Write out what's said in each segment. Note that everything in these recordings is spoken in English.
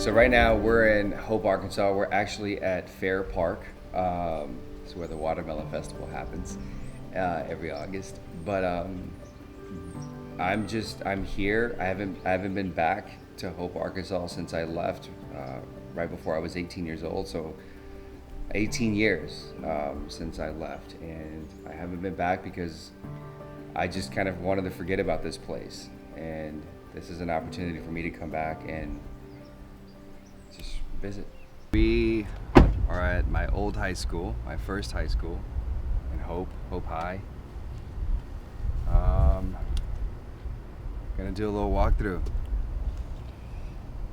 So right now we're in Hope, Arkansas. We're actually at Fair Park. It's where the Watermelon Festival happens every August. But I'm here. I haven't been back to Hope, Arkansas since I left right before I was 18 years old. So 18 years since I left, and I haven't been back because I just kind of wanted to forget about this place. And this is an opportunity for me to come back and just visit. We are at my old high school, my first high school in Hope High. Gonna do a little walkthrough.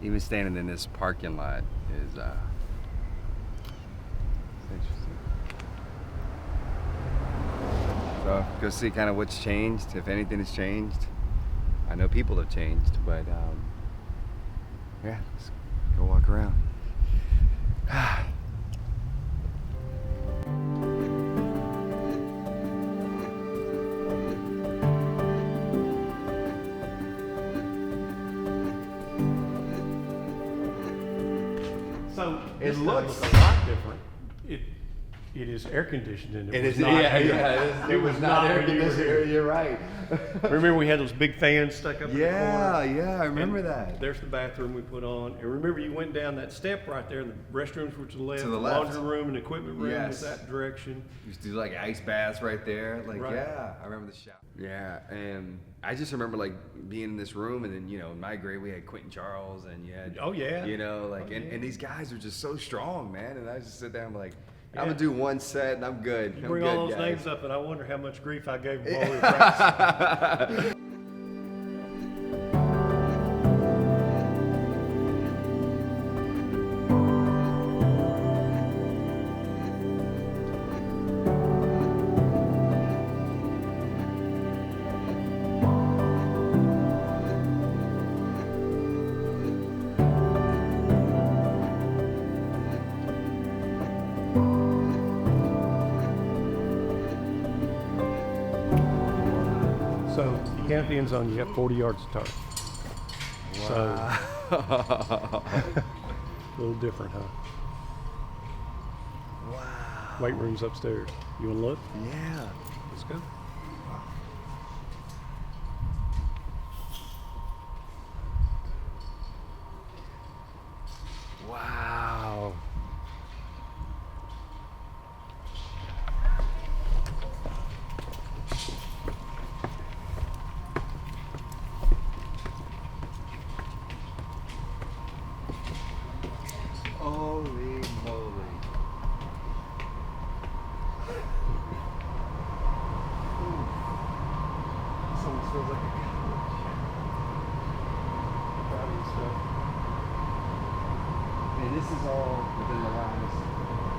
Even standing in this parking lot is interesting. So go see kind of what's changed, if anything has changed. I know people have changed, but yeah, let's go walk around. So It looks a lot different. It is air conditioned and It it was is, not. it was not air conditioned. You're right. Remember we had those big fans stuck up in the corner? Yeah, I remember And that. There's the bathroom we put on. And remember you went down that step right there and the restrooms were to the left. To the left. Laundry room and equipment room Yes. was that direction. Used to do like ice baths right there. Like, Right. yeah, I remember the shop. Yeah, and I just remember like being in this room, and then in my grade we had Quentin Charles, and you had Oh, yeah. like Oh, yeah. and these guys are just so strong, man. And I just sit there and be like, Yeah. I'm gonna do one set and I'm good. You I'm bring good, all those guys. names up and I wonder how much grief I gave them while we were practicing. So you count the end zone, you have 40 yards to turn. Wow. So a little different, huh? Wow. Weight room's upstairs. You want to look? Yeah. Let's go. Wow. Holy moly. This almost feels like a college. Proud of you, stuff. And this is all within the last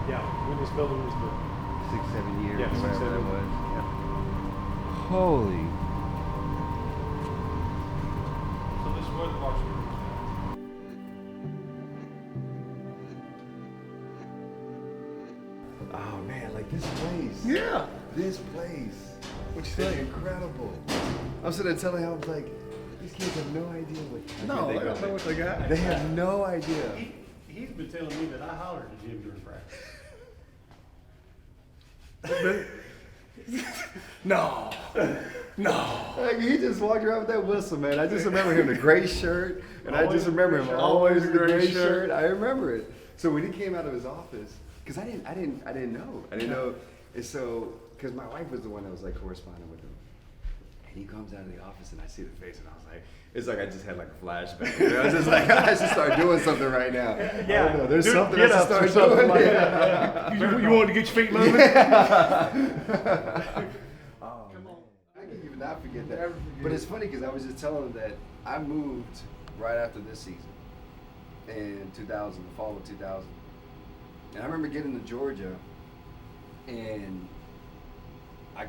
Yeah, when this building was built. 6-7 years, Yeah, 6, whatever 7. that was. Yeah. Holy. So this is where the varsity room Oh man, like this place. is. Yeah. This place. What you It's think? incredible. I'm sitting there telling him, I was like, these kids have no idea what. No, they don't know what they got. They have no idea. He's been telling me that I hollered at him during practice. No. No. Like, he just walked around with that whistle, man. I just remember him in a gray shirt, and I Always just remember a him gray shirt. always in the Always a gray gray shirt. shirt. I remember it. So when he came out of his office, because I didn't know. And so, because my wife was the one that was like corresponding with him. And he comes out of the office and I see the face and I was like, it's like I just had like a flashback. I was just like, I should start doing something right now. I don't know, there's something I should start doing. Like Yeah. that. You wanted to get your feet moving? Oh, man. I can even not forget that. But it's funny because I was just telling him that I moved right after this season in 2000, the fall of 2000. And I remember getting to Georgia and I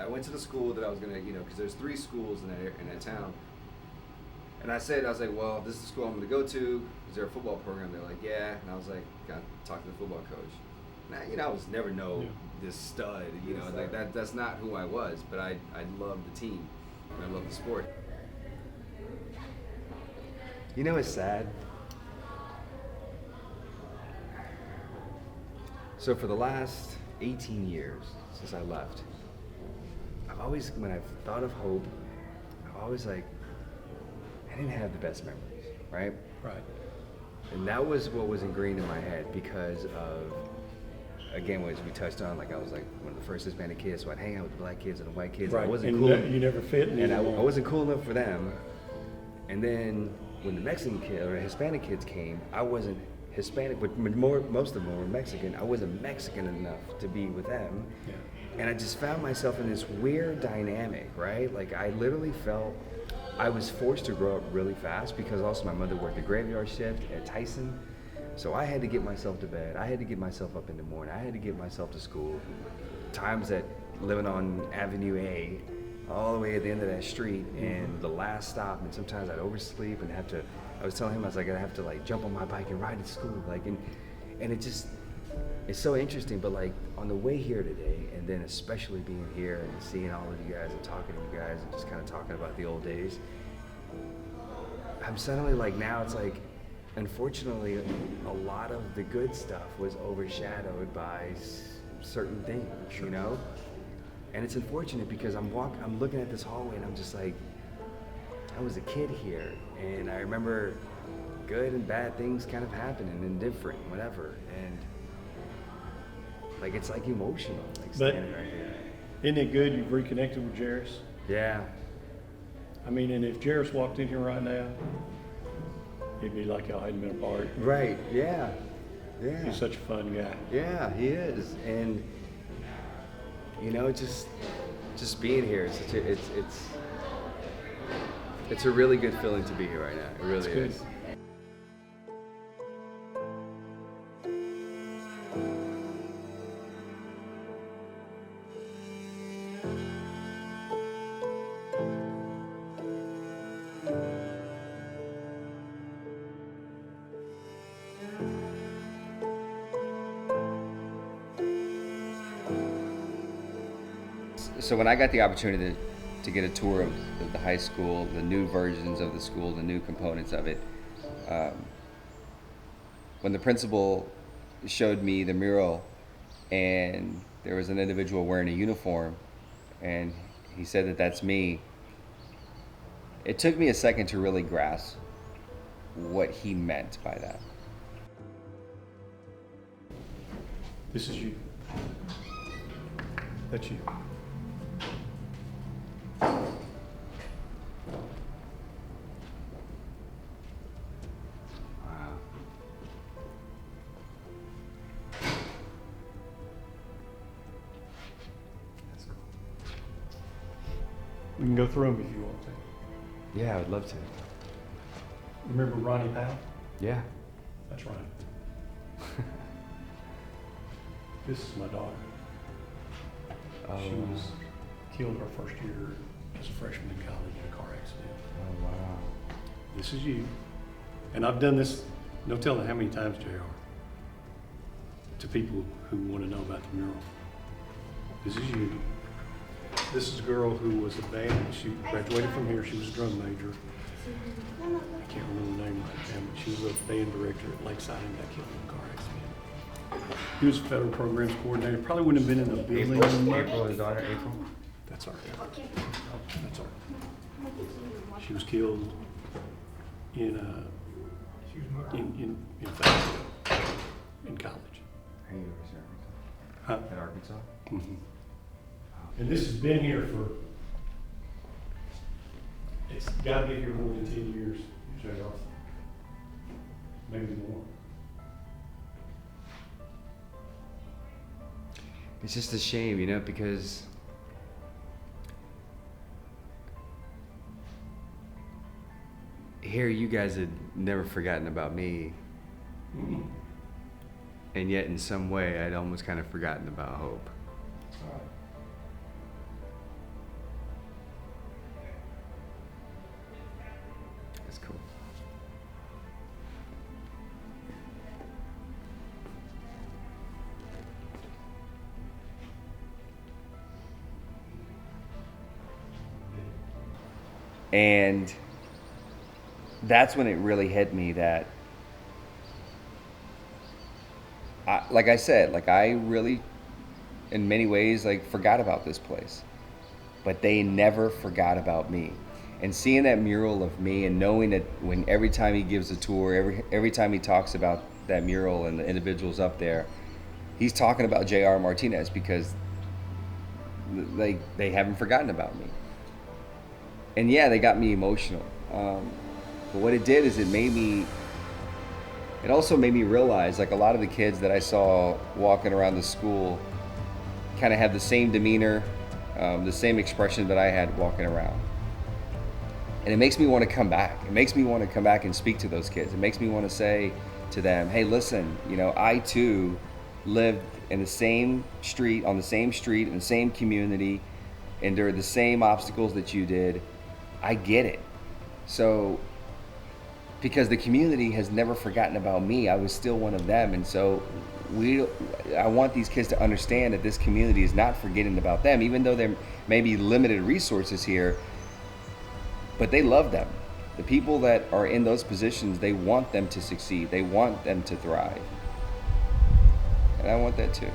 went to the school that I was gonna, because there's 3 schools in that town. And I was like, well, this is the school I'm gonna go to. Is there a football program? They're like, yeah. And I was like, got to talk to the football coach. And I was never this stud, like that's not who I was, but I love the team. And I love the sport. It's sad. So for the last 18 years since I left, I've always, when I've thought of Hope, I've always like, I didn't have the best memories, right? Right. And that was what was ingrained in my head because of, again, as we touched on, like I was like one of the first Hispanic kids, so I'd hang out with the black kids and the white kids. Right. I wasn't And cool. you never fit in And I anymore. wasn't cool enough for them. And then when the Mexican kid or the Hispanic kids came, I wasn't Hispanic, but most of them were Mexican. I wasn't Mexican enough to be with them. Yeah. And I just found myself in this weird dynamic, right? Like I literally felt I was forced to grow up really fast because also my mother worked the graveyard shift at Tyson. So I had to get myself to bed. I had to get myself up in the morning. I had to get myself to school. Times that living on Avenue A, all the way at the end of that street, and the last stop, and sometimes I'd oversleep and have to, I was telling him, I was like, I'd have to like jump on my bike and ride to school. Like, and it just, it's so interesting, but like on the way here today, and then especially being here and seeing all of you guys and talking to you guys and just kind of talking about the old days, I'm suddenly like, now it's like, unfortunately, a lot of the good stuff was overshadowed by certain things, you know? And it's unfortunate because I'm looking at this hallway and I'm just like, I was a kid here, and I remember good and bad things kind of happening and different, whatever, and like it's like emotional, like standing right here. Isn't it good you've reconnected with Jairus? Yeah. I mean, and if Jairus walked in here right now, it'd be like y'all hadn't been apart. Right. Yeah. Yeah. He's such a fun guy. Yeah, he is, and you know, just being here, it's a really good feeling to be here right now. It really good. is. So when I got the opportunity to get a tour of the high school, the new versions of the school, the new components of it, when the principal showed me the mural and there was an individual wearing a uniform and he said that that's me, it took me a second to really grasp what he meant by that. This is you. That's you. Wow. That's cool. We can go through them if you want to. Yeah, I would love to. Remember Ronnie Powell? Yeah. That's Ronnie. This is my daughter. Oh, She was killed her first year as a freshman in college in a car accident. Oh, wow. This is you. And I've done this, no telling how many times, JR, to people who want to know about the mural. This is you. This is a girl who was a band. She graduated from here. She was a drum major. I can't remember the name right now, but she was a band director at Lakeside and got killed in a car accident. He was a federal programs coordinator. Probably wouldn't have been in the building. April, his daughter, April? That's her. That's her. She was killed in fact, in college. Hey, you were at Huh? Arkansas? Mm-hmm. And this has been here for, it's got to be here more than 10 years, JR. Maybe more. It's just a shame, you know, because here you guys had never forgotten about me, and yet in some way I'd almost kind of forgotten about Hope. All right. That's cool. And that's when it really hit me that like I said, like I really, in many ways, like forgot about this place, but they never forgot about me. And seeing that mural of me and knowing that when every time he gives a tour, every time he talks about that mural and the individuals up there, he's talking about J.R. Martinez because they haven't forgotten about me. And yeah, they got me emotional. But what it did is it also made me realize, like, a lot of the kids that I saw walking around the school kind of had the same demeanor, the same expression that I had walking around. And it makes me want to come back. It makes me want to come back and speak to those kids. It makes me want to say to them, hey, listen, I too lived in the same street, on the same street, in the same community, endured the same obstacles that you did. I get it. So, because the community has never forgotten about me, I was still one of them. And so I want these kids to understand that this community is not forgetting about them, even though there may be limited resources here, but they love them. The people that are in those positions, they want them to succeed. They want them to thrive. And I want that too.